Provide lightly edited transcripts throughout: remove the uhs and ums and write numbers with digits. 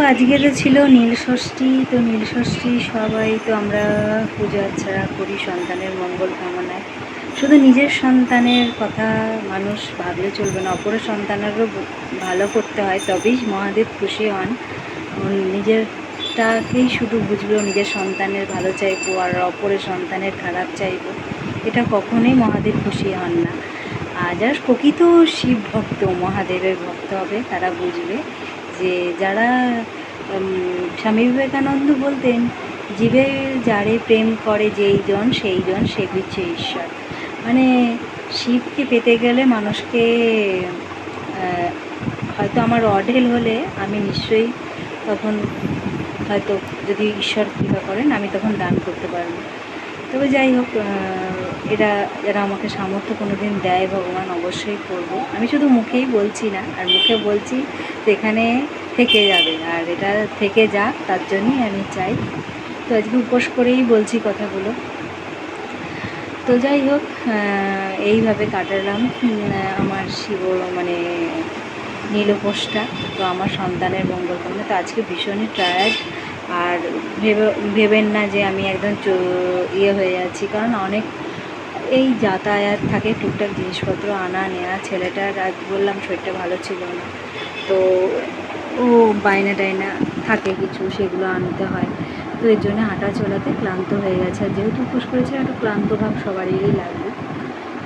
আজকে তো ছিল নীলষষ্ঠী। তো নীলষষ্ঠী সবাই তো আমরা পুজো আর্চা করি সন্তানের মঙ্গল কামনায়। শুধু নিজের সন্তানের কথা মানুষ ভাবলে চলবে না, অপরের সন্তানেরও ভালো করতে হয়, তবেই মহাদেব খুশি হন। নিজেরটাকেই শুধু বুঝবো, নিজের সন্তানের ভালো চাইবো আর অপরের সন্তানের খারাপ চাইবো, এটা কখনোই মহাদেব খুশি হন না। আর যারা প্রকৃত শিব ভক্ত, মহাদেবের ভক্ত হবে, তারা বুঝবে যে যারা স্বামী বিবেকানন্দ বলতেন, জীবে যারে প্রেম করে যেই জন সেই জন সে হচ্ছে ঈশ্বর। মানে শিবকে পেতে গেলে মানুষকে হয়তো আমার অঢেল হলে আমি নিশ্চয়ই তখন হয়তো, যদি ঈশ্বর কৃপা করেন, আমি তখন দান করতে পারবো। তবে যাই হোক, এরা যারা আমাকে সামর্থ্য কোনো দিন দেয় ভগবান, অবশ্যই করব। আমি শুধু মুখেই বলছি না, আর মুখে বলছি তো এখানে থেকে যাবে, আর এটা থেকে যাক তার জন্যই আমি চাই। তো আজকে উপোস করেই বলছি কথাগুলো। তো যাই হোক, এইভাবে কাটালাম আমার শিব মানে নীল উপোসটা। তো আমার সন্তানের মঙ্গল কামনা। তো আজকে ভীষণই টায়ার্ড, আর ভেবেন না যে আমি একদম হয়ে যাচ্ছি, কারণ অনেক এই যাতায়াত থাকে, টুকটাক জিনিসপত্র আনা নেওয়া। ছেলেটার আজ বললাম শরীরটা ভালো ছিল না, তো ও বায়না টায়না থাকে কিছু, সেগুলো আনতে হয়। তো এর জন্য হাঁটা চলাতে ক্লান্ত হয়ে গেছে, আর যেহেতু উপোস করেছে একটু ক্লান্ত ভাব সবারই লাগবে।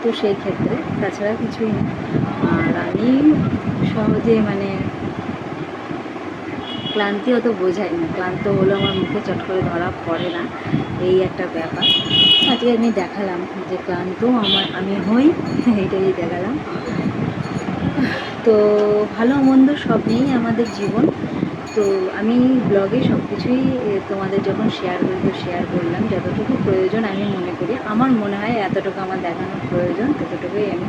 তো সেই ক্ষেত্রে তাছাড়া কিছুই না। আর আমি সহজে মানে ক্লান্তি অত বোঝাই না, ক্লান্ত হলেও আমার মুখে চট করে ধরা পড়ে না, এই একটা ব্যাপার। আজকে আমি দেখালাম যে ক্লান্ত আমি হই, এইটাই দেখালাম। তো ভালো মন্দ সব নিয়েই আমাদের জীবন। তো আমি ব্লগে সব কিছুই তোমাদের যখন শেয়ার করি, তো শেয়ার করলাম যতটুকু প্রয়োজন আমি মনে করি। আমার মনে হয় এতটুকু আমার দেখানোর প্রয়োজন, ততটুকুই আমি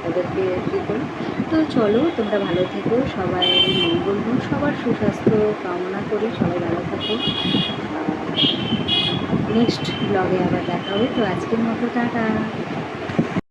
তাদেরকে কী করি। তো চলো, তোমরা ভালো থেকো, সবাই মঙ্গল হোক, সবার সুস্বাস্থ্য কামনা করি, সবাই ভালো থাকো। নেক্সট ব্লগে আবার দেখা হবে। তো আজকের মতো টাটা।